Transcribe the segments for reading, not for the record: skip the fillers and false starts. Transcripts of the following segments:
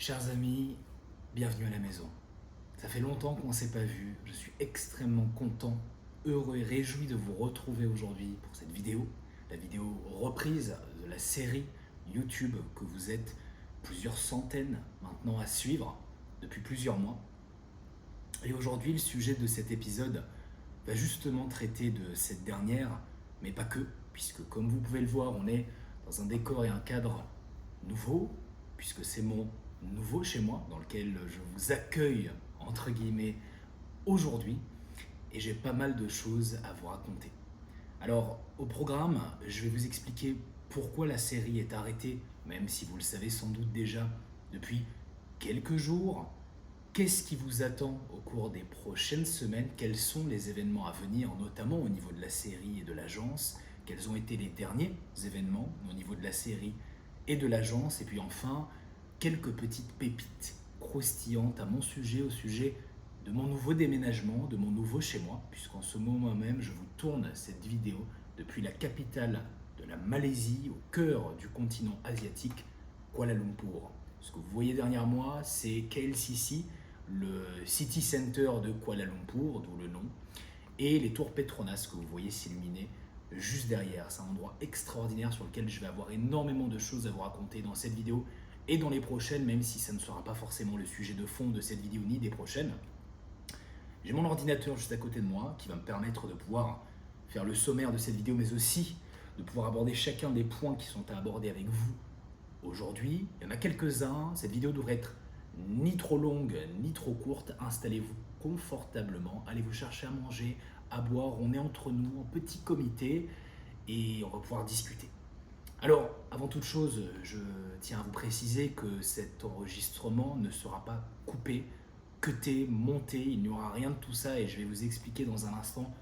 Chers amis, bienvenue à la maison. Ça fait longtemps qu'on ne s'est pas vu. Je suis extrêmement content, heureux et réjoui de vous retrouver aujourd'hui pour cette vidéo. La vidéo reprise de la série YouTube que vous êtes plusieurs centaines maintenant à suivre depuis plusieurs mois. Et aujourd'hui, le sujet de cet épisode va justement traiter de cette dernière, mais pas que, puisque comme vous pouvez le voir, on est dans un décor et un cadre nouveau, puisque c'est mon nouveau chez moi, dans lequel je vous accueille, entre guillemets, aujourd'hui, et j'ai pas mal de choses à vous raconter. Alors, au programme, je vais vous expliquer pourquoi la série est arrêtée, même si vous le savez sans doute déjà depuis quelques jours. Qu'est-ce qui vous attend au cours des prochaines semaines? Quels sont les événements à venir, notamment au niveau de la série et de l'agence? Quels ont été les derniers événements au niveau de la série et de l'agence? Et puis enfin, quelques petites pépites croustillantes à mon sujet, au sujet de mon nouveau déménagement, de mon nouveau chez moi, puisqu'en ce moment même, je vous tourne cette vidéo depuis la capitale de la Malaisie, au cœur du continent asiatique, Kuala Lumpur. Ce que vous voyez derrière moi, c'est KLCC, le City Center de Kuala Lumpur, d'où le nom, et les tours Petronas que vous voyez s'illuminer juste derrière. C'est un endroit extraordinaire sur lequel je vais avoir énormément de choses à vous raconter dans cette vidéo et dans les prochaines, même si ça ne sera pas forcément le sujet de fond de cette vidéo ni des prochaines. J'ai mon ordinateur juste à côté de moi qui va me permettre de pouvoir faire le sommaire de cette vidéo, mais aussi de pouvoir aborder chacun des points qui sont à aborder avec vous aujourd'hui. Il y en a quelques-uns. Cette vidéo devrait être ni trop longue ni trop courte. Installez-vous confortablement, allez vous chercher à manger, à boire. On est entre nous en petit comité et on va pouvoir discuter. Alors, avant toute chose, je tiens à vous préciser que cet enregistrement ne sera pas coupé, cuté, monté, il n'y aura rien de tout ça et je vais vous expliquer dans un instant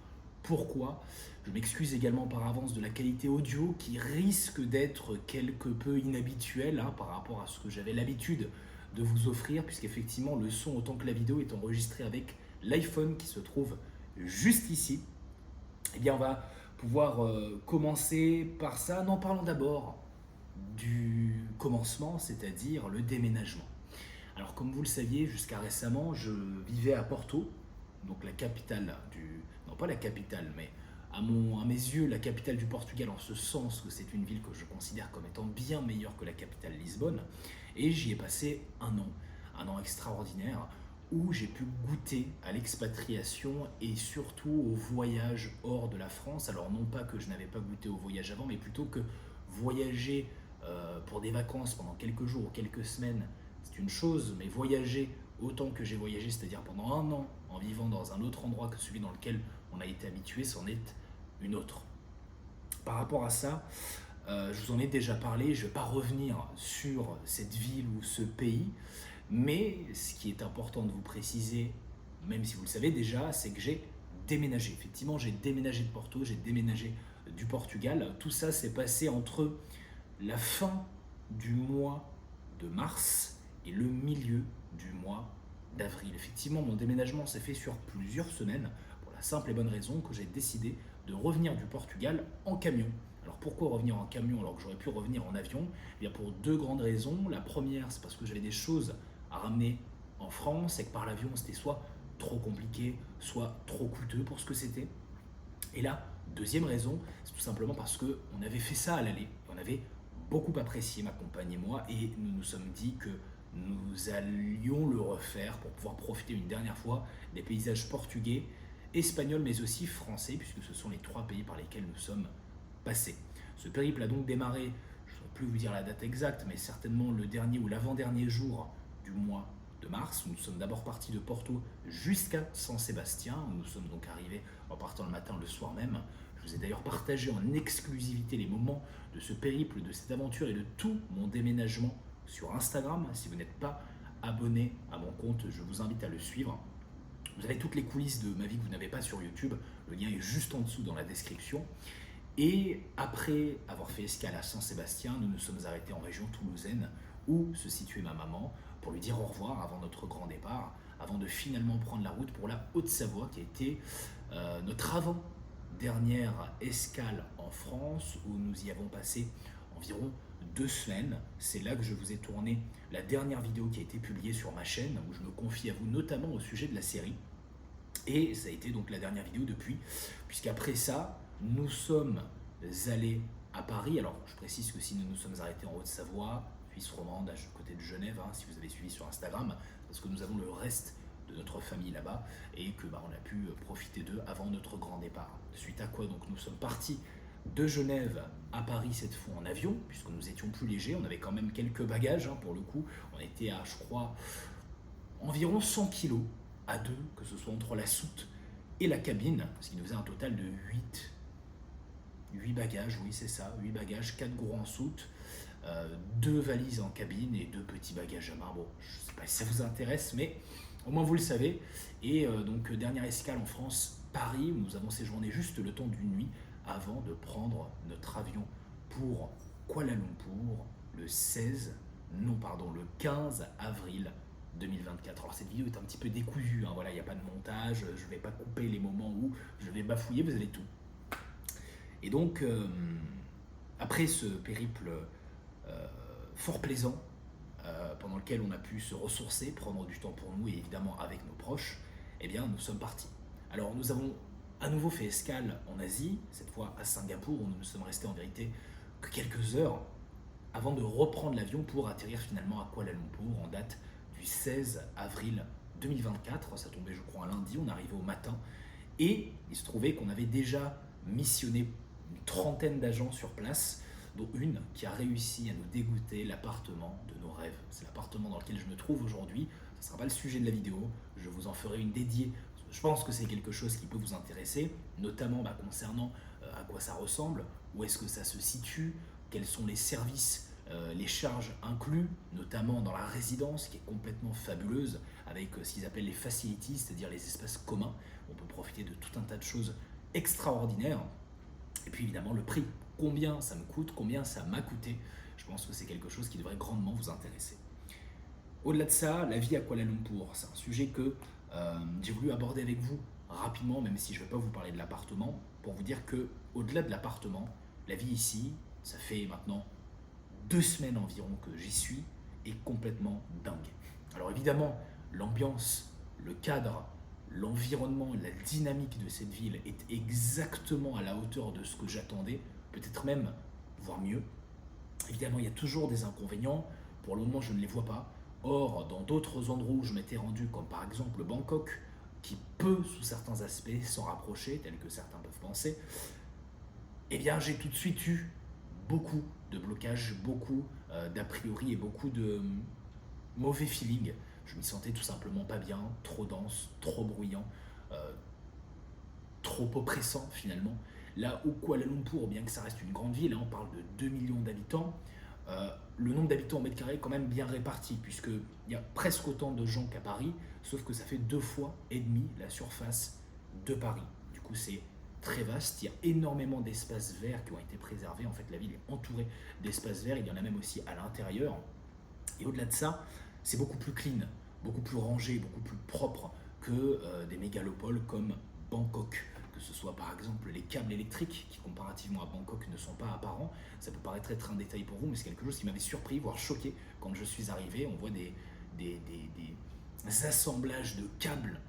pourquoi. Je m'excuse également par avance de la qualité audio qui risque d'être quelque peu inhabituelle par rapport à ce que j'avais l'habitude de vous offrir, puisqu'effectivement le son autant que la vidéo est enregistré avec l'iPhone qui se trouve juste ici. Eh bien on va pouvoir commencer par ça. Non, parlons d'abord du commencement, c'est-à-dire le déménagement. Alors comme vous le saviez, jusqu'à récemment, je vivais à Porto, donc la capitale du... Non pas la capitale, mais à mes yeux, la capitale du Portugal, en ce sens que c'est une ville que je considère comme étant bien meilleure que la capitale Lisbonne. Et j'y ai passé un an extraordinaire, où j'ai pu goûter à l'expatriation et surtout au voyage hors de la France. Alors non pas que je n'avais pas goûté au voyage avant, mais plutôt que voyager pour des vacances pendant quelques jours ou quelques semaines, c'est une chose, mais voyager autant que j'ai voyagé, c'est-à-dire pendant un an en vivant dans un autre endroit que celui dans lequel on a été habitué, c'en est une autre. Par rapport à ça, je vous en ai déjà parlé, je ne vais pas revenir sur cette ville ou ce pays, mais ce qui est important de vous préciser, même si vous le savez déjà, c'est que j'ai déménagé. Effectivement, j'ai déménagé de Porto, j'ai déménagé du Portugal. Tout ça s'est passé entre la fin du mois de mars et le milieu du mois d'avril. Effectivement, mon déménagement s'est fait sur plusieurs semaines pour la simple et bonne raison que j'ai décidé de revenir du Portugal en camion. Alors pourquoi revenir en camion alors que j'aurais pu revenir en avion? Eh bien pour deux grandes raisons. La première, c'est parce que j'avais des choses à ramener en France et que par l'avion, c'était soit trop compliqué, soit trop coûteux pour ce que c'était. Et la deuxième raison, c'est tout simplement parce qu'on avait fait ça à l'aller. On avait beaucoup apprécié, ma compagne et moi, et nous nous sommes dit que nous allions le refaire pour pouvoir profiter une dernière fois des paysages portugais, espagnols, mais aussi français, puisque ce sont les trois pays par lesquels nous sommes passés. Ce périple a donc démarré, je ne saurais plus vous dire la date exacte, mais certainement le dernier ou l'avant-dernier jour du mois de mars. Nous sommes d'abord partis de Porto jusqu'à San Sébastien. Nous sommes donc arrivés en partant le matin, le soir même. Je vous ai d'ailleurs partagé en exclusivité les moments de ce périple, de cette aventure et de tout mon déménagement sur Instagram. Si vous n'êtes pas abonné à mon compte, je vous invite à le suivre. Vous avez toutes les coulisses de ma vie que vous n'avez pas sur YouTube. Le lien est juste en dessous dans la description. Et après avoir fait escale à San Sébastien, nous nous sommes arrêtés en région toulousaine où se situait ma maman pour lui dire au revoir avant notre grand départ, avant de finalement prendre la route pour la Haute-Savoie qui a été notre avant-dernière escale en France où nous y avons passé environ 2 semaines. C'est là que je vous ai tourné la dernière vidéo qui a été publiée sur ma chaîne, où je me confie à vous notamment au sujet de la série. Et ça a été donc la dernière vidéo depuis, puisqu'après ça, nous sommes allés à Paris. Alors je précise que si nous nous sommes arrêtés en Haute-Savoie, Suisse romande, à côté de Genève, si vous avez suivi sur Instagram, parce que nous avons le reste de notre famille là-bas et que on a pu profiter d'eux avant notre grand départ. Suite à quoi donc nous sommes partis de Genève à Paris cette fois en avion, puisque nous étions plus légers, on avait quand même quelques bagages pour le coup, on était à je crois environ 100 kilos à deux, que ce soit entre la soute et la cabine, ce qui nous faisait un total de 8 bagages, oui c'est ça, 8 bagages, 4 gros en soute, 2 valises en cabine et 2 petits bagages à main. Bon, je ne sais pas si ça vous intéresse, mais au moins vous le savez. Et donc dernière escale en France, Paris, où nous avons séjourné juste le temps d'une nuit avant de prendre notre avion pour Kuala Lumpur le 15 avril 2024. Alors cette vidéo est un petit peu décousue, voilà, il n'y a pas de montage, je ne vais pas couper les moments où je vais bafouiller, vous avez tout. Et donc, après ce périple fort plaisant, pendant lequel on a pu se ressourcer, prendre du temps pour nous et évidemment avec nos proches, eh bien nous sommes partis. Alors nous avons à nouveau fait escale en Asie, cette fois à Singapour, où nous ne sommes restés en vérité que quelques heures avant de reprendre l'avion pour atterrir finalement à Kuala Lumpur en date du 16 avril 2024. Ça tombait je crois un lundi, on arrivait au matin et il se trouvait qu'on avait déjà missionné une trentaine d'agents sur place, dont une qui a réussi à nous dégoûter l'appartement de nos rêves. C'est l'appartement dans lequel je me trouve aujourd'hui. Ce ne sera pas le sujet de la vidéo, je vous en ferai une dédiée. Je pense que c'est quelque chose qui peut vous intéresser, notamment concernant à quoi ça ressemble, où est-ce que ça se situe, quels sont les services, les charges inclus, notamment dans la résidence qui est complètement fabuleuse, avec ce qu'ils appellent les facilities, c'est-à-dire les espaces communs. On peut profiter de tout un tas de choses extraordinaires. Et puis évidemment le prix, combien ça me coûte, combien ça m'a coûté. Je pense que c'est quelque chose qui devrait grandement vous intéresser. Au-delà de ça, la vie à Kuala Lumpur, c'est un sujet que j'ai voulu aborder avec vous rapidement, même si je ne vais pas vous parler de l'appartement, pour vous dire que au-delà de l'appartement, la vie ici, ça fait maintenant 2 semaines environ que j'y suis, est complètement dingue. Alors évidemment, l'ambiance, le cadre, l'environnement, la dynamique de cette ville est exactement à la hauteur de ce que j'attendais, peut-être même, voire mieux. Évidemment, il y a toujours des inconvénients, pour le moment je ne les vois pas. Or, dans d'autres endroits où je m'étais rendu, comme par exemple Bangkok, qui peut, sous certains aspects, s'en rapprocher, tel que certains peuvent penser, eh bien j'ai tout de suite eu beaucoup de blocages, beaucoup d'a priori et beaucoup de mauvais feeling. Je m'y sentais tout simplement pas bien, trop dense, trop bruyant, trop oppressant finalement. Là où Kuala Lumpur, bien que ça reste une grande ville, on parle de 2 millions d'habitants, le nombre d'habitants au mètre carré est quand même bien réparti, puisqu'il y a presque autant de gens qu'à Paris, sauf que ça fait 2,5 fois la surface de Paris. Du coup c'est très vaste, il y a énormément d'espaces verts qui ont été préservés, en fait la ville est entourée d'espaces verts, il y en a même aussi à l'intérieur, et au-delà de ça, c'est beaucoup plus clean, beaucoup plus rangé, beaucoup plus propre que des mégalopoles comme Bangkok, que ce soit par exemple les câbles électriques qui comparativement à Bangkok ne sont pas apparents. Ça peut paraître être un détail pour vous, mais c'est quelque chose qui m'avait surpris, voire choqué quand je suis arrivé. On voit des assemblages de câbles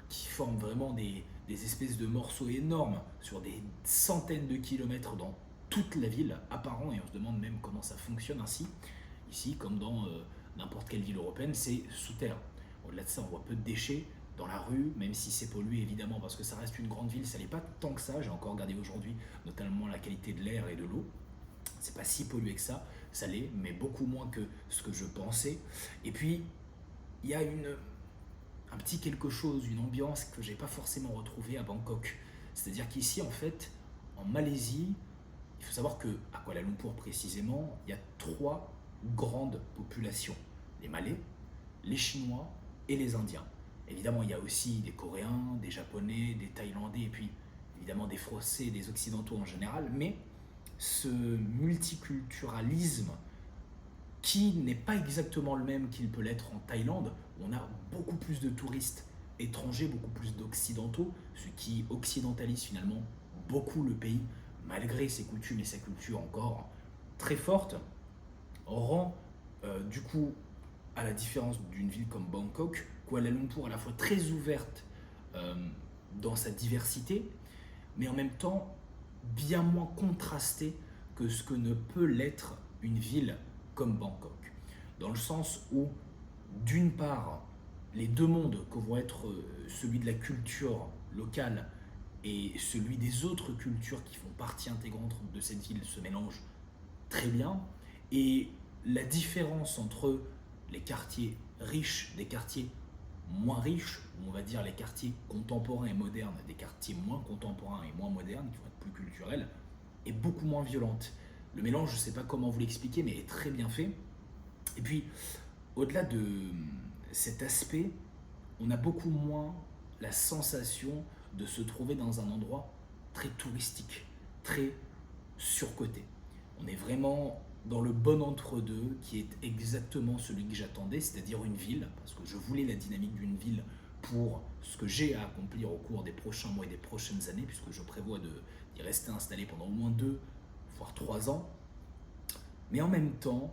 qui forment vraiment des espèces de morceaux énormes sur des centaines de kilomètres dans toute la ville, apparent, et on se demande même comment ça fonctionne ainsi. Ici, comme dans n'importe quelle ville européenne, c'est sous terre. Au-delà de ça, on voit peu de déchets dans la rue, même si c'est pollué évidemment, parce que ça reste une grande ville, ça n'est pas tant que ça. J'ai encore regardé aujourd'hui, notamment la qualité de l'air et de l'eau. C'est pas si pollué que ça l'est, mais beaucoup moins que ce que je pensais. Et puis, il y a un petit quelque chose, une ambiance que j'ai pas forcément retrouvée à Bangkok. C'est-à-dire qu'ici, en fait, en Malaisie, il faut savoir que à Kuala Lumpur précisément, il y a 3 grandes populations, les Malais, les Chinois et les Indiens. Évidemment, il y a aussi des Coréens, des Japonais, des Thaïlandais, et puis évidemment des Français, des Occidentaux en général, mais ce multiculturalisme qui n'est pas exactement le même qu'il peut l'être en Thaïlande, où on a beaucoup plus de touristes étrangers, beaucoup plus d'occidentaux, ce qui occidentalise finalement beaucoup le pays, malgré ses coutumes et sa culture encore très forte, rend du coup, à la différence d'une ville comme Bangkok, Kuala Lumpur à la fois très ouverte euh, dans sa diversité, mais en même temps bien moins contrastée que ce que ne peut l'être une ville comme Bangkok. Dans le sens où, d'une part, les deux mondes que vont être celui de la culture locale et celui des autres cultures qui font partie intégrante de cette ville se mélangent très bien. Et la différence entre les quartiers riches des quartiers moins riches, ou on va dire les quartiers contemporains et modernes des quartiers moins contemporains et moins modernes, qui vont être plus culturels, est beaucoup moins violente. Le mélange, je ne sais pas comment vous l'expliquer, mais est très bien fait. Et puis, au-delà de cet aspect, on a beaucoup moins la sensation de se trouver dans un endroit très touristique, très surcoté. On est vraiment dans le bon entre-deux qui est exactement celui que j'attendais, c'est-à-dire une ville, parce que je voulais la dynamique d'une ville pour ce que j'ai à accomplir au cours des prochains mois et des prochaines années, puisque je prévois d'y rester installé pendant au moins 2, voire 3 ans. Mais en même temps,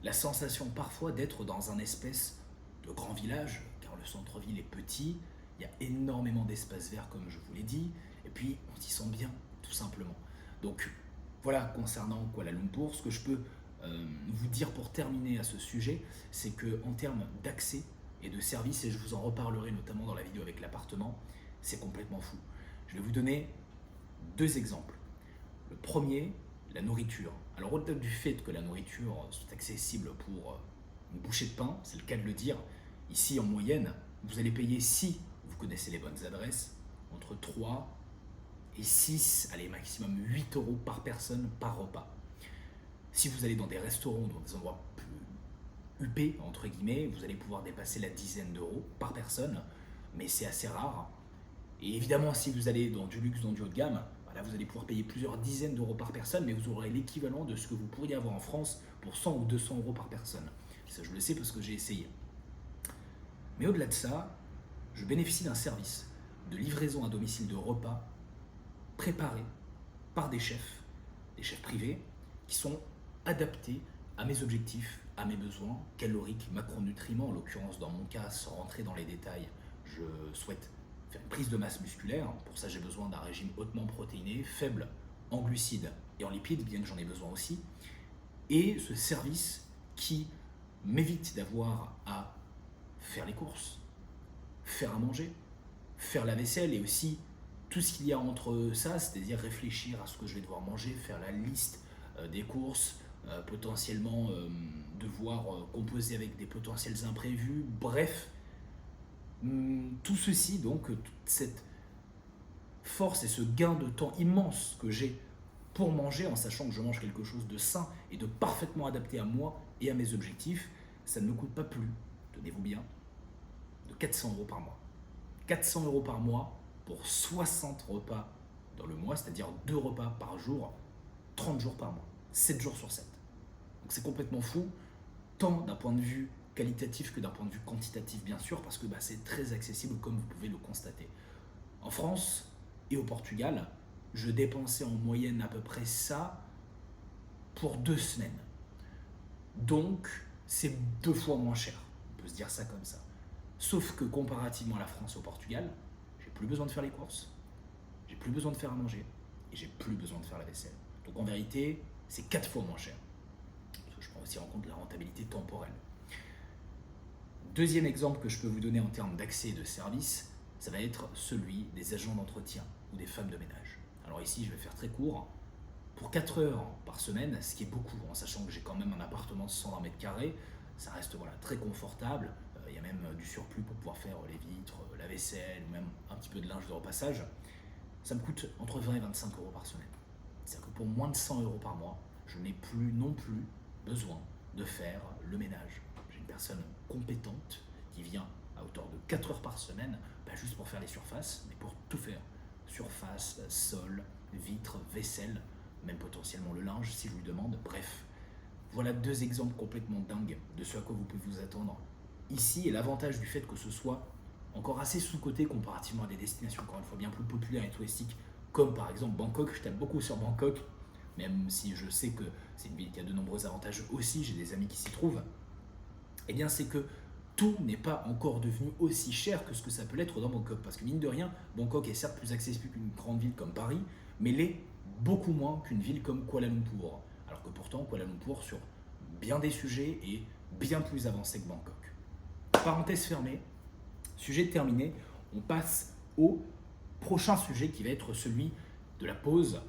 la sensation parfois d'être dans un espèce de grand village, car le centre-ville est petit, il y a énormément d'espaces verts comme je vous l'ai dit, et puis on s'y sent bien, tout simplement. Donc voilà, concernant Kuala Lumpur, ce que je peux vous dire pour terminer à ce sujet, c'est qu'en termes d'accès et de services, et je vous en reparlerai notamment dans la vidéo avec l'appartement, c'est complètement fou. Je vais vous donner 2 exemples. Le premier, la nourriture. Alors au-delà du fait que la nourriture soit accessible pour une bouchée de pain, c'est le cas de le dire, ici en moyenne, vous allez payer, si vous connaissez les bonnes adresses, entre 3 et 6, allez maximum 8 euros par personne par repas. Si vous allez dans des restaurants, dans des endroits plus huppés, entre guillemets, vous allez pouvoir dépasser la dizaine d'euros par personne, mais c'est assez rare. Et évidemment, si vous allez dans du luxe, dans du haut de gamme, là vous allez pouvoir payer plusieurs dizaines d'euros par personne, mais vous aurez l'équivalent de ce que vous pourriez avoir en France pour 100 ou 200 euros par personne. Ça, je le sais parce que j'ai essayé. Mais au-delà de ça, je bénéficie d'un service de livraison à domicile de repas préparés par des chefs privés, qui sont adaptés à mes objectifs, à mes besoins caloriques, macronutriments. En l'occurrence, dans mon cas, sans rentrer dans les détails, je souhaite faire une prise de masse musculaire. Pour ça, j'ai besoin d'un régime hautement protéiné, faible en glucides et en lipides, bien que j'en ai besoin aussi. Et ce service qui m'évite d'avoir à faire les courses, faire à manger, faire la vaisselle et aussi tout ce qu'il y a entre ça, c'est-à-dire réfléchir à ce que je vais devoir manger, faire la liste des courses, potentiellement devoir composer avec des potentiels imprévus, bref, tout ceci, donc toute cette force et ce gain de temps immense que j'ai pour manger, en sachant que je mange quelque chose de sain et de parfaitement adapté à moi et à mes objectifs, ça ne me coûte pas plus, tenez-vous bien, de 400 euros par mois. 400 euros par mois pour 60 repas dans le mois, c'est-à-dire 2 repas par jour, 30 jours par mois, 7 jours sur 7. Donc c'est complètement fou, tant d'un point de vue qualitatif que d'un point de vue quantitatif, bien sûr, parce que c'est très accessible comme vous pouvez le constater. En France et au Portugal, je dépensais en moyenne à peu près ça pour 2 semaines. Donc c'est 2 fois moins cher, on peut se dire ça comme ça. Sauf que comparativement à la France et au Portugal, j'ai plus besoin de faire les courses, j'ai plus besoin de faire à manger et j'ai plus besoin de faire la vaisselle. Donc en vérité, c'est 4 fois moins cher. Parce que je prends aussi en compte la rentabilité temporelle. Deuxième exemple que je peux vous donner en termes d'accès et de service, ça va être celui des agents d'entretien ou des femmes de ménage. Alors ici, je vais faire très court. Pour 4 heures par semaine, ce qui est beaucoup, en sachant que j'ai quand même un appartement de 120 mètres carrés, ça reste très confortable. Il y a même du surplus pour pouvoir faire les vitres, la vaisselle ou même un petit peu de linge de repassage. Ça me coûte entre 20 et 25 euros par semaine. C'est-à-dire que pour moins de 100 euros par mois, je n'ai plus non plus besoin de faire le ménage. J'ai une personne compétente qui vient à hauteur de 4 heures par semaine, pas juste pour faire les surfaces, mais pour tout faire. Surface, sol, vitres, vaisselle, même potentiellement le linge si je lui demande. Bref, voilà 2 exemples complètement dingues de ce à quoi vous pouvez vous attendre ici, et l'avantage du fait que ce soit encore assez sous-coté comparativement à des destinations encore une fois bien plus populaires et touristiques comme par exemple Bangkok. Je tape beaucoup sur Bangkok, même si je sais que c'est une ville qui a de nombreux avantages aussi, j'ai des amis qui s'y trouvent. Eh bien, c'est que tout n'est pas encore devenu aussi cher que ce que ça peut l'être dans Bangkok. Parce que mine de rien, Bangkok est certes plus accessible qu'une grande ville comme Paris, mais l'est beaucoup moins qu'une ville comme Kuala Lumpur. Alors que pourtant, Kuala Lumpur, sur bien des sujets, est bien plus avancé que Bangkok. Parenthèse fermée, sujet terminé, on passe au prochain sujet qui va être celui de la pause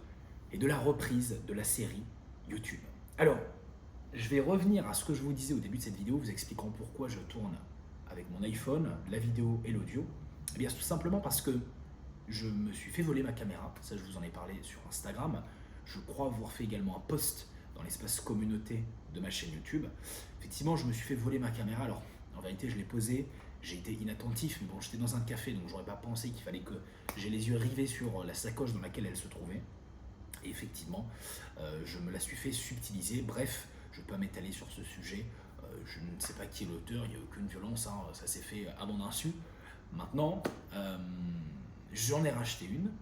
et de la reprise de la série YouTube. Alors, je vais revenir à ce que je vous disais au début de cette vidéo, vous expliquant pourquoi je tourne avec mon iPhone, la vidéo et l'audio. Eh bien, tout simplement parce que je me suis fait voler ma caméra, ça je vous en ai parlé sur Instagram. Je crois avoir fait également un post dans l'espace communauté de ma chaîne YouTube. Effectivement, je me suis fait voler ma caméra. Alors, en vérité, je l'ai posée, j'ai été inattentif, mais bon, j'étais dans un café, donc j'aurais pas pensé qu'il fallait que j'ai les yeux rivés sur la sacoche dans laquelle elle se trouvait. Et effectivement, je me la suis fait subtiliser. Bref, je ne peux pas m'étaler sur ce sujet. Je ne sais pas qui est l'auteur, il n'y a aucune violence, hein, ça s'est fait à mon insu. Maintenant, j'en ai racheté une.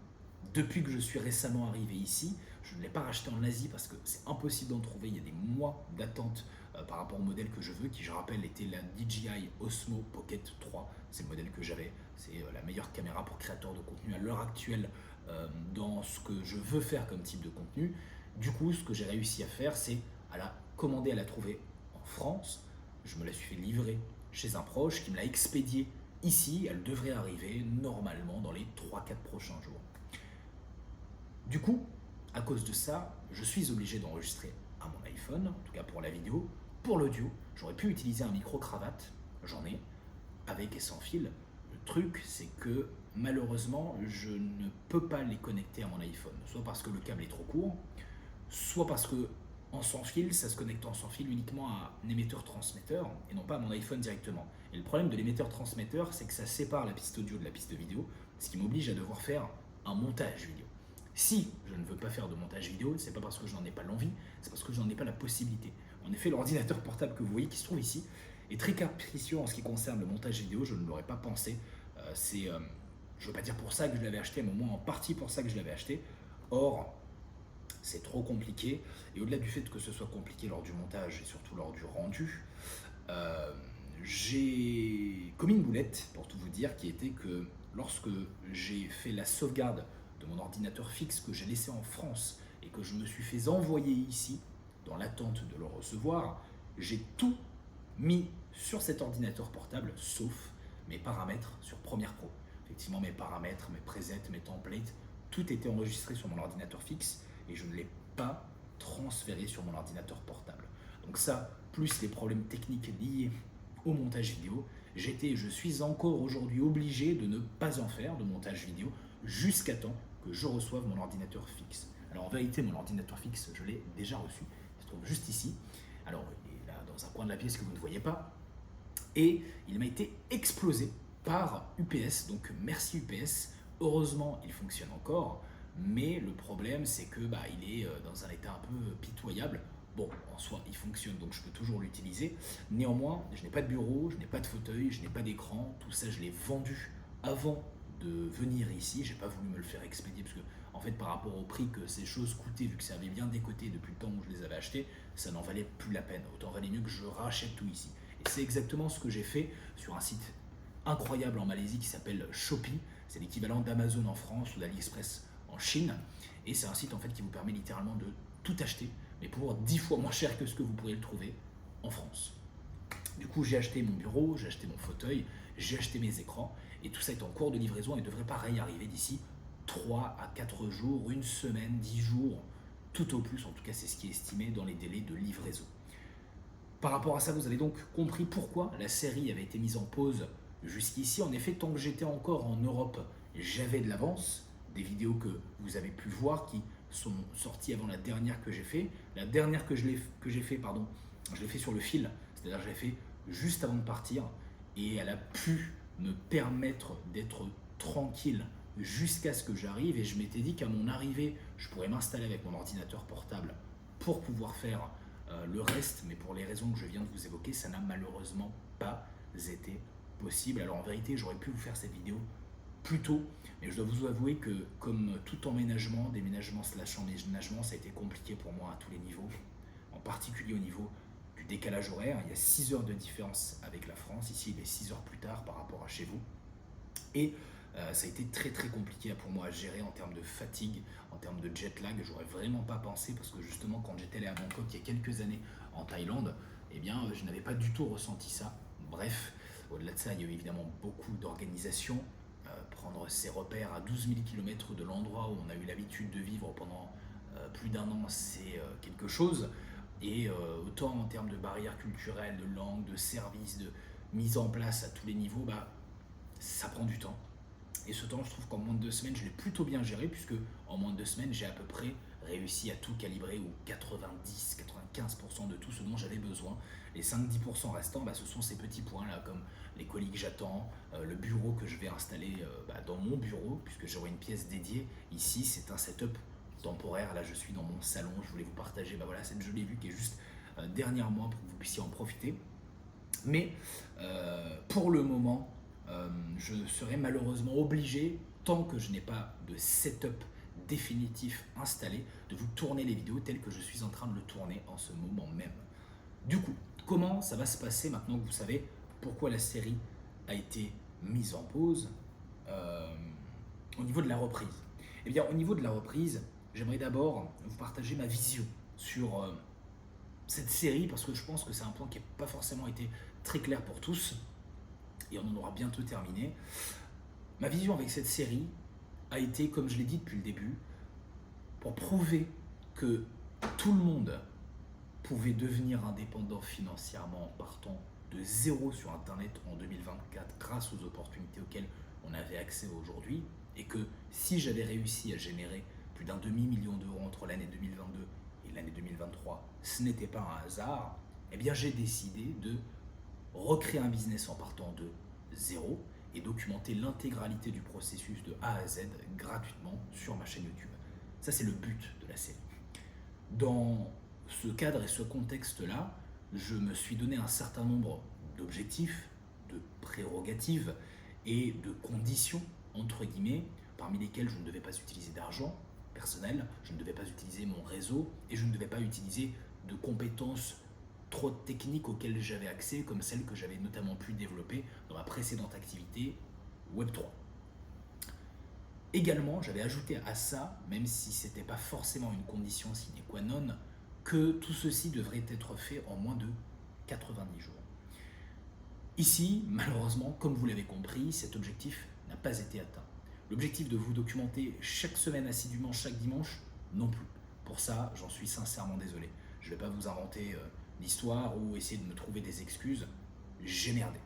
Depuis que je suis récemment arrivé ici, je ne l'ai pas racheté en Asie parce que c'est impossible d'en trouver. Il y a des mois d'attente par rapport au modèle que je veux, qui je rappelle était la DJI Osmo Pocket 3. C'est le modèle que j'avais. C'est la meilleure caméra pour créateurs de contenu à l'heure actuelle dans ce que je veux faire comme type de contenu. Du coup, ce que j'ai réussi à faire, c'est à la commander, à la trouver en France. Je me la suis fait livrer chez un proche qui me l'a expédiée ici. Elle devrait arriver normalement dans les 3-4 prochains jours. Du coup, à cause de ça, je suis obligé d'enregistrer à mon iPhone, en tout cas pour la vidéo. Pour l'audio, j'aurais pu utiliser un micro-cravate, j'en ai, avec et sans fil. Le truc, c'est que malheureusement, je ne peux pas les connecter à mon iPhone, soit parce que le câble est trop court, soit parce que en sans fil, ça se connecte en sans fil uniquement à un émetteur-transmetteur et non pas à mon iPhone directement. Et le problème de l'émetteur-transmetteur, c'est que ça sépare la piste audio de la piste vidéo, ce qui m'oblige à devoir faire un montage vidéo. Si je ne veux pas faire de montage vidéo, c'est pas parce que je n'en ai pas l'envie, c'est parce que je n'en ai pas la possibilité. En effet, l'ordinateur portable que vous voyez qui se trouve ici est très capricieux en ce qui concerne le montage vidéo, je ne l'aurais pas pensé. Je ne veux pas dire pour ça que je l'avais acheté, mais au moins en partie pour ça que je l'avais acheté. Or, c'est trop compliqué, et au-delà du fait que ce soit compliqué lors du montage et surtout lors du rendu, j'ai commis une boulette, pour tout vous dire, qui était que lorsque j'ai fait la sauvegarde de mon ordinateur fixe que j'ai laissé en France et que je me suis fait envoyer ici, dans l'attente de le recevoir, j'ai tout mis sur cet ordinateur portable, sauf mes paramètres sur Premiere Pro. Effectivement, mes paramètres, mes presets, mes templates, tout était enregistré sur mon ordinateur fixe et je ne l'ai pas transféré sur mon ordinateur portable. Donc ça, plus les problèmes techniques liés au montage vidéo, je suis encore aujourd'hui obligé de ne pas en faire de montage vidéo jusqu'à temps que je reçoive mon ordinateur fixe. Alors en vérité, mon ordinateur fixe, je l'ai déjà reçu. Il se trouve juste ici. Alors il est là dans un coin de la pièce que vous ne voyez pas. Et il m'a été explosé par UPS. Donc merci UPS. Heureusement, il fonctionne encore. Mais le problème, c'est que il est dans un état un peu pitoyable. Bon, en soi, il fonctionne, donc je peux toujours l'utiliser. Néanmoins, je n'ai pas de bureau, je n'ai pas de fauteuil, je n'ai pas d'écran. Tout ça, je l'ai vendu avant de venir ici. J'ai pas voulu me le faire expédier parce que, en fait, par rapport au prix que ces choses coûtaient, vu que ça avait bien décoté depuis le temps où je les avais achetées, ça n'en valait plus la peine. Autant valait mieux que je rachète tout ici. Et c'est exactement ce que j'ai fait sur un site incroyable en Malaisie qui s'appelle Shopee. C'est l'équivalent d'Amazon en France ou d'AliExpress en Chine. Et c'est un site en fait qui vous permet littéralement de tout acheter, mais pour 10 fois moins cher que ce que vous pourriez le trouver en France. Du coup, j'ai acheté mon bureau, j'ai acheté mon fauteuil, j'ai acheté mes écrans, et tout ça est en cours de livraison et devrait pareil arriver d'ici 3 à 4 jours, une semaine, 10 jours, tout au plus, en tout cas c'est ce qui est estimé dans les délais de livraison. Par rapport à ça, vous avez donc compris pourquoi la série avait été mise en pause jusqu'ici. En effet, tant que j'étais encore en Europe, j'avais de l'avance, des vidéos que vous avez pu voir qui sont sorties avant la dernière que j'ai fait. La dernière que j'ai fait, je l'ai fait sur le fil, c'est-à-dire je l'ai fait juste avant de partir et elle a pu me permettre d'être tranquille jusqu'à ce que j'arrive, et je m'étais dit qu'à mon arrivée, je pourrais m'installer avec mon ordinateur portable pour pouvoir faire le reste, mais pour les raisons que je viens de vous évoquer, ça n'a malheureusement pas été possible. Alors en vérité, j'aurais pu vous faire cette vidéo plus tôt. Mais je dois vous avouer que comme tout emménagement, déménagement slash emménagement, ça a été compliqué pour moi à tous les niveaux, en particulier au niveau du décalage horaire. Il y a 6 heures de différence avec la France, ici il est 6 heures plus tard par rapport à chez vous. Et ça a été très très compliqué pour moi à gérer en termes de fatigue, en termes de jet lag. J'aurais vraiment pas pensé parce que justement quand j'étais allé à Bangkok il y a quelques années en Thaïlande, eh bien je n'avais pas du tout ressenti ça. Bref, au-delà de ça, il y a eu évidemment beaucoup d'organisation. Prendre ses repères à 12 000 km de l'endroit où on a eu l'habitude de vivre pendant plus d'un an, c'est quelque chose. Et autant en termes de barrières culturelles, de langue, de services, de mise en place à tous les niveaux, ça prend du temps. Et ce temps, je trouve qu'en moins de 2 semaines, je l'ai plutôt bien géré, puisque en moins de 2 semaines, j'ai à peu près réussi à tout calibrer, ou 90-95% de tout ce dont j'avais besoin. Les 5-10% restants, ce sont ces petits points-là, comme les colis que j'attends, le bureau que je vais installer dans mon bureau, puisque j'aurai une pièce dédiée. Ici, c'est un setup temporaire. Là, je suis dans mon salon. Je voulais vous partager cette jolie vue qui est juste derrière moi pour que vous puissiez en profiter. Mais pour le moment, je serai malheureusement obligé, tant que je n'ai pas de setup définitif installé, de vous tourner les vidéos telles que je suis en train de le tourner en ce moment même. Du coup, comment ça va se passer maintenant que vous savez pourquoi la série a été mise en pause au niveau de la reprise? Eh bien, au niveau de la reprise, j'aimerais d'abord vous partager ma vision sur cette série, parce que je pense que c'est un point qui n'a pas forcément été très clair pour tous, et on en aura bientôt terminé. Ma vision avec cette série a été, comme je l'ai dit depuis le début, pour prouver que tout le monde pouvait devenir indépendant financièrement en partant de zéro sur Internet en 2024 grâce aux opportunités auxquelles on avait accès aujourd'hui, et que si j'avais réussi à générer plus d'un demi-million d'euros entre l'année 2022 et l'année 2023, ce n'était pas un hasard. Eh bien, j'ai décidé de recréer un business en partant de zéro et documenter l'intégralité du processus de A à Z gratuitement sur ma chaîne YouTube. Ça, c'est le but de la série. Dans ce cadre et ce contexte-là, je me suis donné un certain nombre d'objectifs, de prérogatives et de conditions, entre guillemets, parmi lesquelles je ne devais pas utiliser d'argent personnel, je ne devais pas utiliser mon réseau et je ne devais pas utiliser de compétences trop techniques auxquelles j'avais accès, comme celles que j'avais notamment pu développer dans ma précédente activité Web3. Également, j'avais ajouté à ça, même si ce n'était pas forcément une condition sine qua non, que tout ceci devrait être fait en moins de 90 jours. Ici, malheureusement, comme vous l'avez compris, cet objectif n'a pas été atteint. L'objectif de vous documenter chaque semaine assidûment, chaque dimanche, non plus. Pour ça, j'en suis sincèrement désolé. Je ne vais pas vous inventer l'histoire ou essayer de me trouver des excuses. J'ai merdé.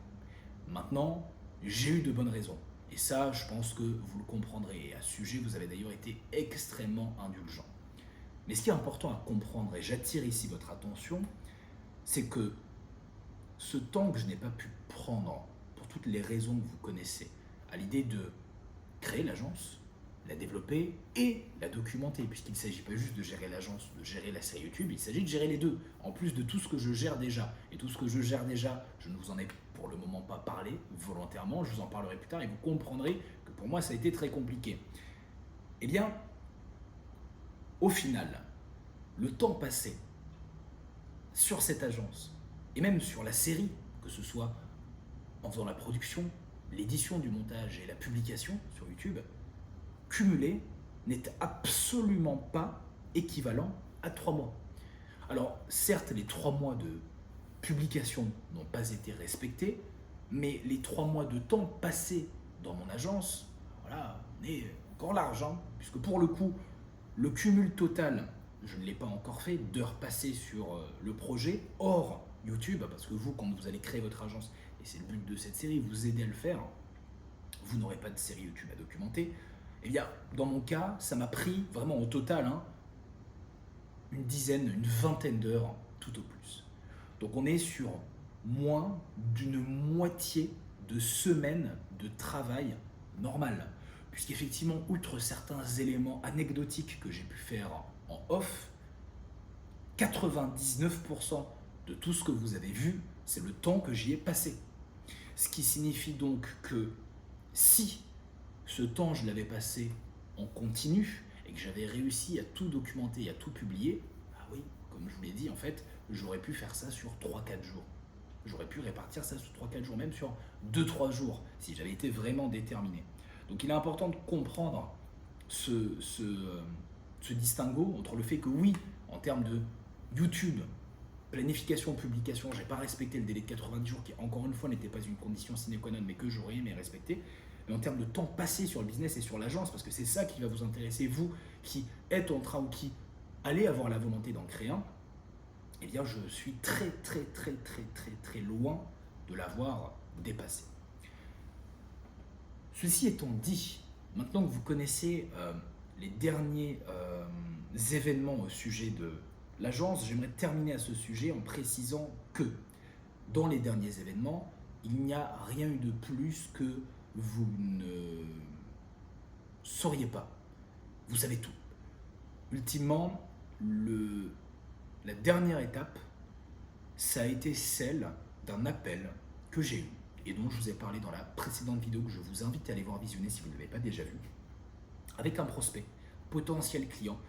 Maintenant, j'ai eu de bonnes raisons. Et ça, je pense que vous le comprendrez. Et à ce sujet, vous avez d'ailleurs été extrêmement indulgent. Mais ce qui est important à comprendre, et j'attire ici votre attention, c'est que ce temps que je n'ai pas pu prendre, pour toutes les raisons que vous connaissez, à l'idée de créer l'agence, la développer et la documenter, puisqu'il ne s'agit pas juste de gérer l'agence, de gérer la série YouTube, il s'agit de gérer les deux, en plus de tout ce que je gère déjà. Et tout ce que je gère déjà, je ne vous en ai pour le moment pas parlé volontairement, je vous en parlerai plus tard et vous comprendrez que pour moi ça a été très compliqué. Eh bien, au final, le temps passé sur cette agence et même sur la série, que ce soit en faisant la production, l'édition du montage et la publication sur YouTube, cumulé, n'est absolument pas équivalent à 3 mois. Alors certes, les 3 mois de publication n'ont pas été respectés, mais les 3 mois de temps passés dans mon agence, voilà, on est encore large, puisque pour le coup, le cumul total, je ne l'ai pas encore fait, d'heures passées sur le projet, hors YouTube, parce que vous, quand vous allez créer votre agence, et c'est le but de cette série, vous aider à le faire, vous n'aurez pas de série YouTube à documenter. Eh bien, dans mon cas, ça m'a pris vraiment au total une dizaine, une vingtaine d'heures tout au plus. Donc on est sur moins d'une moitié de semaine de travail normal. Puisqu'effectivement, outre certains éléments anecdotiques que j'ai pu faire en off, 99% de tout ce que vous avez vu, c'est le temps que j'y ai passé. Ce qui signifie donc que si ce temps je l'avais passé en continu et que j'avais réussi à tout documenter, à tout publier, ah oui, comme je vous l'ai dit, en fait, j'aurais pu faire ça sur 3-4 jours. J'aurais pu répartir ça sur 3-4 jours, même sur 2-3 jours, si j'avais été vraiment déterminé. Donc il est important de comprendre ce distinguo entre le fait que oui, en termes de YouTube, planification, publication, j'ai pas respecté le délai de 90 jours qui, encore une fois, n'était pas une condition sine qua non, mais que j'aurais aimé respecter. Mais en termes de temps passé sur le business et sur l'agence, parce que c'est ça qui va vous intéresser, vous qui êtes en train ou qui allez avoir la volonté d'en créer un, eh bien, je suis très loin de l'avoir dépassé. Ceci étant dit, maintenant que vous connaissez les derniers événements au sujet de l'agence, j'aimerais terminer à ce sujet en précisant que dans les derniers événements, il n'y a rien eu de plus que vous ne sauriez pas. Vous savez tout. Ultimement, la dernière étape, ça a été celle d'un appel que j'ai eu et dont je vous ai parlé dans la précédente vidéo, que je vous invite à aller voir visionner si vous ne l'avez pas déjà vu, avec un prospect, potentiel client,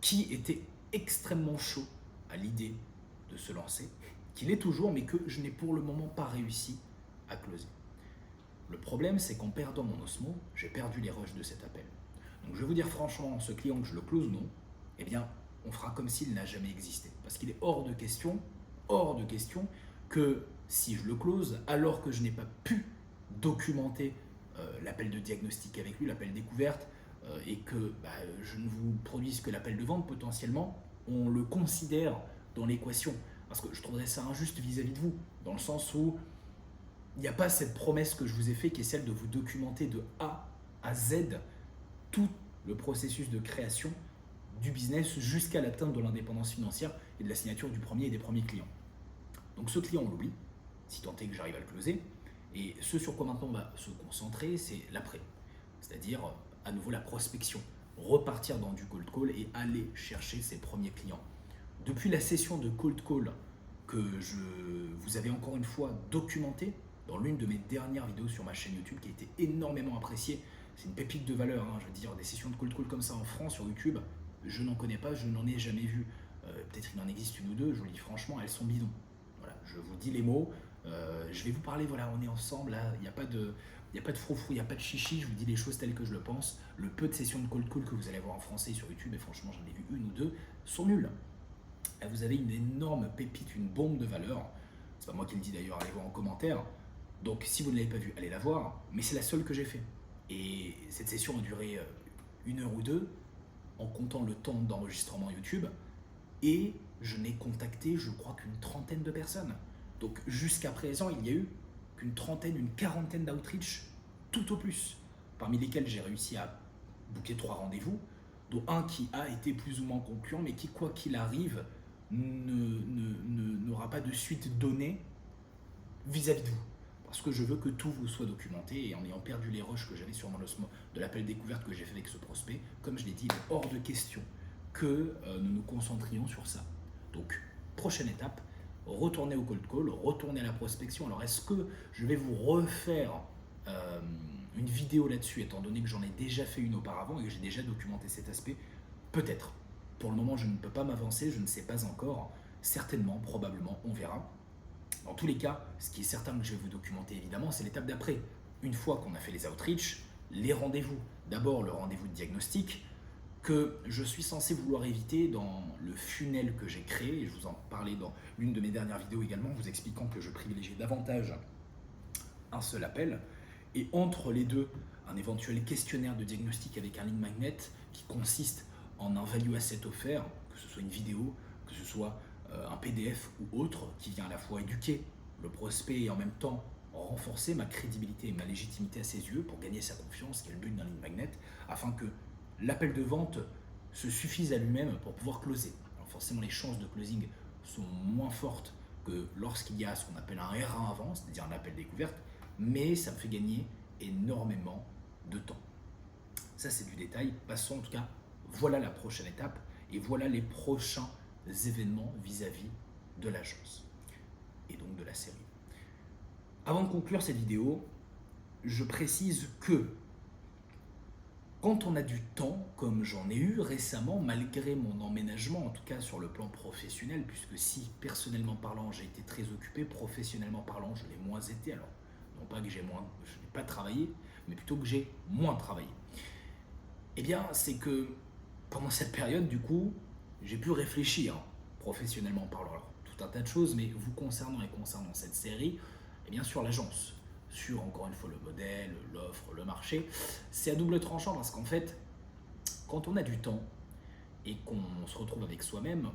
qui était extrêmement chaud à l'idée de se lancer, qu'il est toujours, mais que je n'ai pour le moment pas réussi à closer. Le problème, c'est qu'en perdant mon Osmo, j'ai perdu les rushs de cet appel. Donc je vais vous dire franchement, ce client, que je le close ou non, eh bien, on fera comme s'il n'a jamais existé. Parce qu'il est hors de question que si je le close, alors que je n'ai pas pu documenter l'appel de diagnostic avec lui, l'appel découverte, et que je ne vous produise que l'appel de vente potentiellement, on le considère dans l'équation. Parce que je trouverais ça injuste vis-à-vis de vous, dans le sens où il n'y a pas cette promesse que je vous ai faite qui est celle de vous documenter de A à Z tout le processus de création du business jusqu'à l'atteinte de l'indépendance financière et de la signature du premier et des premiers clients. Donc ce client, on l'oublie, si tant est que j'arrive à le closer. Et ce sur quoi maintenant on va se concentrer, c'est l'après. C'est-à-dire à nouveau la prospection, repartir dans du cold call et aller chercher ses premiers clients. Depuis la session de cold call que vous avez encore une fois documentée dans l'une de mes dernières vidéos sur ma chaîne YouTube qui a été énormément appréciée, c'est une pépite de valeur, je veux dire, des sessions de cold call comme ça en France sur YouTube, je n'en connais pas, je n'en ai jamais vu. Peut-être qu'il en existe une ou deux, je vous le dis franchement, elles sont bidons. Voilà, je vous dis les mots, je vais vous parler, voilà, on est ensemble, là, il n'y a pas de froufrou, il n'y a pas de chichi, je vous dis les choses telles que je le pense. Le peu de sessions de cold call que vous allez voir en français sur YouTube, et franchement j'en ai vu une ou deux, sont nulles. Là, vous avez une énorme pépite, une bombe de valeur. C'est pas moi qui le dis d'ailleurs, allez voir en commentaire. Donc si vous ne l'avez pas vue, allez la voir, mais c'est la seule que j'ai fait. Et cette session a duré 1 heure ou 2, en comptant le temps d'enregistrement YouTube, et je n'ai contacté, je crois, qu'une trentaine de personnes. Donc jusqu'à présent, il n'y a eu qu'une trentaine, une quarantaine d'outreach, tout au plus, parmi lesquels j'ai réussi à booker 3 rendez-vous, dont un qui a été plus ou moins concluant, mais qui, quoi qu'il arrive, n'aura pas de suite donnée vis-à-vis de vous. Parce que je veux que tout vous soit documenté, et en ayant perdu les rushs que j'avais sur mon Osmo de l'appel découverte que j'ai fait avec ce prospect, comme je l'ai dit, il est hors de question que nous nous concentrions sur ça. Donc, prochaine étape, retournez au cold call, retournez à la prospection. Alors, est-ce que je vais vous refaire une vidéo là-dessus, étant donné que j'en ai déjà fait une auparavant et que j'ai déjà documenté cet aspect? Peut-être. Pour le moment, je ne peux pas m'avancer, je ne sais pas encore. Certainement, probablement, on verra. Dans tous les cas, ce qui est certain que je vais vous documenter évidemment, c'est l'étape d'après. Une fois qu'on a fait les outreach, les rendez-vous. D'abord, le rendez-vous de diagnostic, que je suis censé vouloir éviter dans le funnel que j'ai créé, et je vous en parlais dans l'une de mes dernières vidéos également, vous expliquant que je privilégie davantage un seul appel, et entre les deux, un éventuel questionnaire de diagnostic avec un lead magnet qui consiste en un value asset offert, que ce soit une vidéo, que ce soit un PDF ou autre, qui vient à la fois éduquer le prospect et en même temps renforcer ma crédibilité et ma légitimité à ses yeux pour gagner sa confiance, qui est le but d'un lead magnet, afin que l'appel de vente se suffise à lui-même pour pouvoir closer. Alors forcément, les chances de closing sont moins fortes que lorsqu'il y a ce qu'on appelle un R1 avant, c'est-à-dire un appel découverte, mais ça me fait gagner énormément de temps. Ça, c'est du détail. Passons en tout cas, voilà la prochaine étape et voilà les prochains événements vis-à-vis de l'agence et donc de la série. Avant de conclure cette vidéo, je précise que quand on a du temps, comme j'en ai eu récemment, malgré mon emménagement, en tout cas sur le plan professionnel, puisque si personnellement parlant j'ai été très occupé, professionnellement parlant je l'ai moins été, alors non pas que je n'ai pas travaillé, mais plutôt que j'ai moins travaillé. Eh bien c'est que pendant cette période du coup, j'ai pu réfléchir, professionnellement parlant, alors tout un tas de choses, mais vous concernant et concernant cette série, eh bien sur l'agence, sur encore une fois le modèle, l'offre, le marché, c'est à double tranchant parce qu'en fait, quand on a du temps et qu'on se retrouve avec soi-même,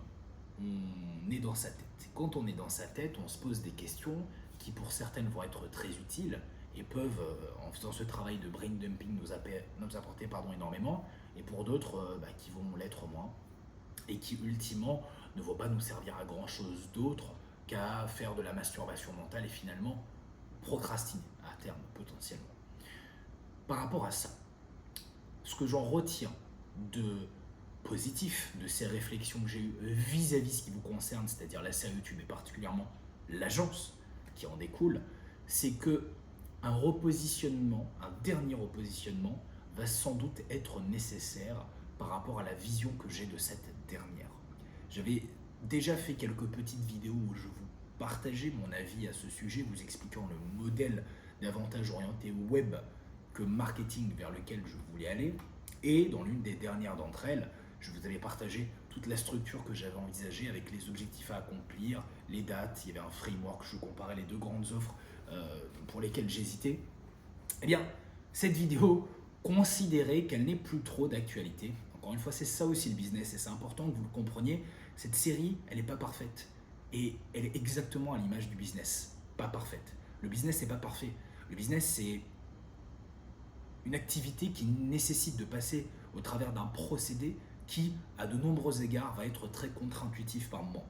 on est dans sa tête. Et quand on est dans sa tête, on se pose des questions qui pour certaines vont être très utiles et peuvent, en faisant ce travail de brain dumping, nous apporter énormément, et pour d'autres qui vont l'être moins et qui ultimement ne vont pas nous servir à grand chose d'autre qu'à faire de la masturbation mentale et finalement procrastiner à terme potentiellement. Par rapport à ça, ce que j'en retiens de positif de ces réflexions que j'ai eues vis-à-vis ce qui vous concerne, c'est-à-dire la série YouTube et particulièrement l'agence qui en découle, c'est que un repositionnement, un dernier repositionnement va sans doute être nécessaire par rapport à la vision que j'ai de cette dernière. J'avais déjà fait quelques petites vidéos où je vous partageais mon avis à ce sujet, vous expliquant le modèle davantage orienté web que marketing vers lequel je voulais aller. Et dans l'une des dernières d'entre elles, je vous avais partagé toute la structure que j'avais envisagée avec les objectifs à accomplir, les dates, il y avait un framework, je comparais les deux grandes offres pour lesquelles j'hésitais. Eh bien, cette vidéo, considérez qu'elle n'est plus trop d'actualité. Encore une fois, c'est ça aussi le business et c'est important que vous le compreniez. Cette série, elle n'est pas parfaite et elle est exactement à l'image du business, pas parfaite. Le business n'est pas parfait. Le business, c'est une activité qui nécessite de passer au travers d'un procédé qui, à de nombreux égards, va être très contre-intuitif par moment,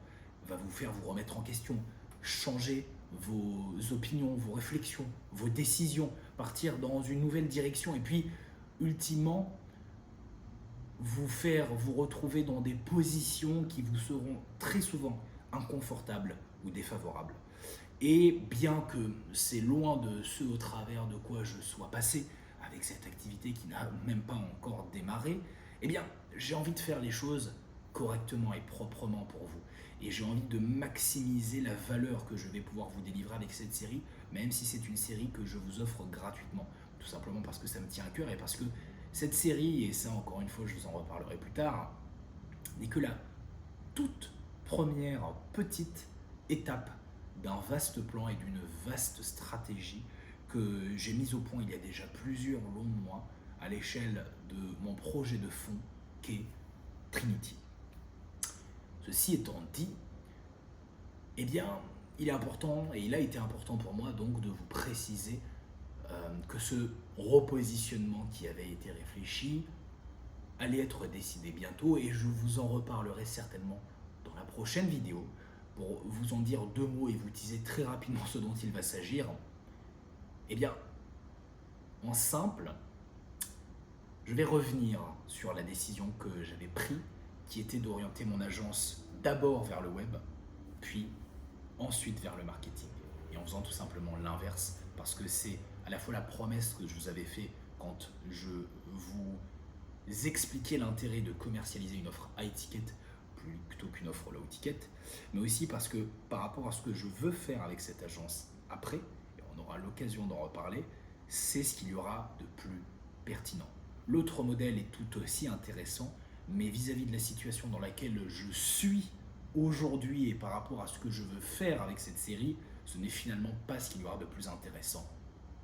va vous faire vous remettre en question, changer vos opinions, vos réflexions, vos décisions, partir dans une nouvelle direction et puis, ultimement, vous faire vous retrouver dans des positions qui vous seront très souvent inconfortables ou défavorables. Et bien que c'est loin de ce au travers de quoi je sois passé avec cette activité qui n'a même pas encore démarré, eh bien j'ai envie de faire les choses correctement et proprement pour vous. Et j'ai envie de maximiser la valeur que je vais pouvoir vous délivrer avec cette série, même si c'est une série que je vous offre gratuitement. Tout simplement parce que ça me tient à cœur et parce que cette série, et ça encore une fois je vous en reparlerai plus tard, n'est que la toute première petite étape d'un vaste plan et d'une vaste stratégie que j'ai mise au point il y a déjà plusieurs longs mois à l'échelle de mon projet de fond qu'est Trinity. Ceci étant dit, eh bien, il est important et il a été important pour moi donc de vous préciser que ce repositionnement qui avait été réfléchi allait être décidé bientôt et je vous en reparlerai certainement dans la prochaine vidéo pour vous en dire deux mots et vous teaser très rapidement ce dont il va s'agir. Eh bien, en simple, je vais revenir sur la décision que j'avais prise, qui était d'orienter mon agence d'abord vers le web, puis ensuite vers le marketing. Et en faisant tout simplement l'inverse, parce que c'est à la fois la promesse que je vous avais faite quand je vous expliquais l'intérêt de commercialiser une offre high ticket plutôt qu'une offre low ticket, mais aussi parce que par rapport à ce que je veux faire avec cette agence après, et on aura l'occasion d'en reparler, c'est ce qu'il y aura de plus pertinent. L'autre modèle est tout aussi intéressant, mais vis-à-vis de la situation dans laquelle je suis aujourd'hui et par rapport à ce que je veux faire avec cette série, ce n'est finalement pas ce qu'il y aura de plus intéressant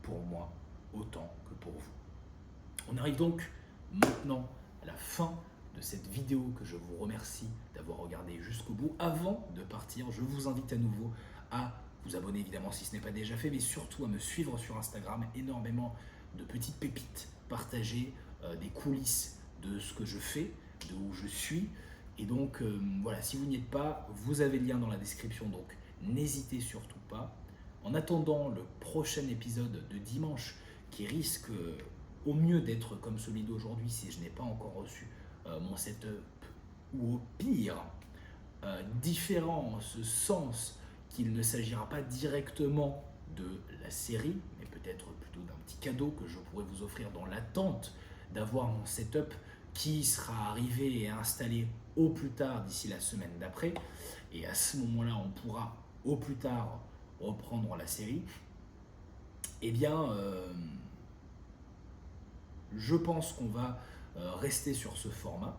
pour moi autant que pour vous. On arrive donc maintenant à la fin de cette vidéo que je vous remercie d'avoir regardé jusqu'au bout. Avant de partir, je vous invite à nouveau à vous abonner évidemment si ce n'est pas déjà fait, mais surtout à me suivre sur Instagram. Énormément de petites pépites partagées, des coulisses de ce que je fais, de où je suis. Et donc voilà, si vous n'y êtes pas, vous avez le lien dans la description, donc n'hésitez surtout pas. En attendant le prochain épisode de dimanche qui risque au mieux d'être comme celui d'aujourd'hui si je n'ai pas encore reçu mon setup, ou au pire différent en ce sens qu'il ne s'agira pas directement de la série, mais peut-être plutôt d'un petit cadeau que je pourrais vous offrir dans l'attente d'avoir mon setup qui sera arrivé et installé au plus tard d'ici la semaine d'après. Et à ce moment-là, on pourra au plus tard reprendre la série. Eh bien, je pense qu'on va rester sur ce format.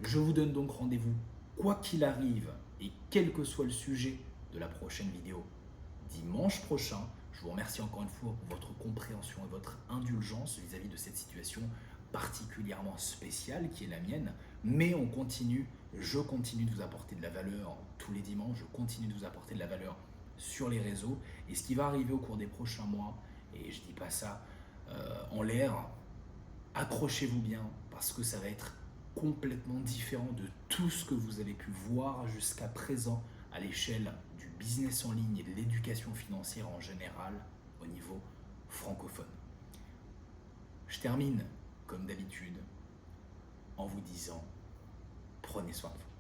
Je vous donne donc rendez-vous, quoi qu'il arrive et quel que soit le sujet de la prochaine vidéo, dimanche prochain. Je vous remercie encore une fois pour votre compréhension et votre indulgence vis-à-vis de cette situation particulièrement spéciale qui est la mienne. Mais on continue, je continue de vous apporter de la valeur tous les dimanches, je continue de vous apporter de la valeur sur les réseaux. Et ce qui va arriver au cours des prochains mois, et je ne dis pas ça en l'air, accrochez-vous bien parce que ça va être complètement différent de tout ce que vous avez pu voir jusqu'à présent à l'échelle du business en ligne et de l'éducation financière en général au niveau francophone. Je termine comme d'habitude en vous disant prenez soin de vous.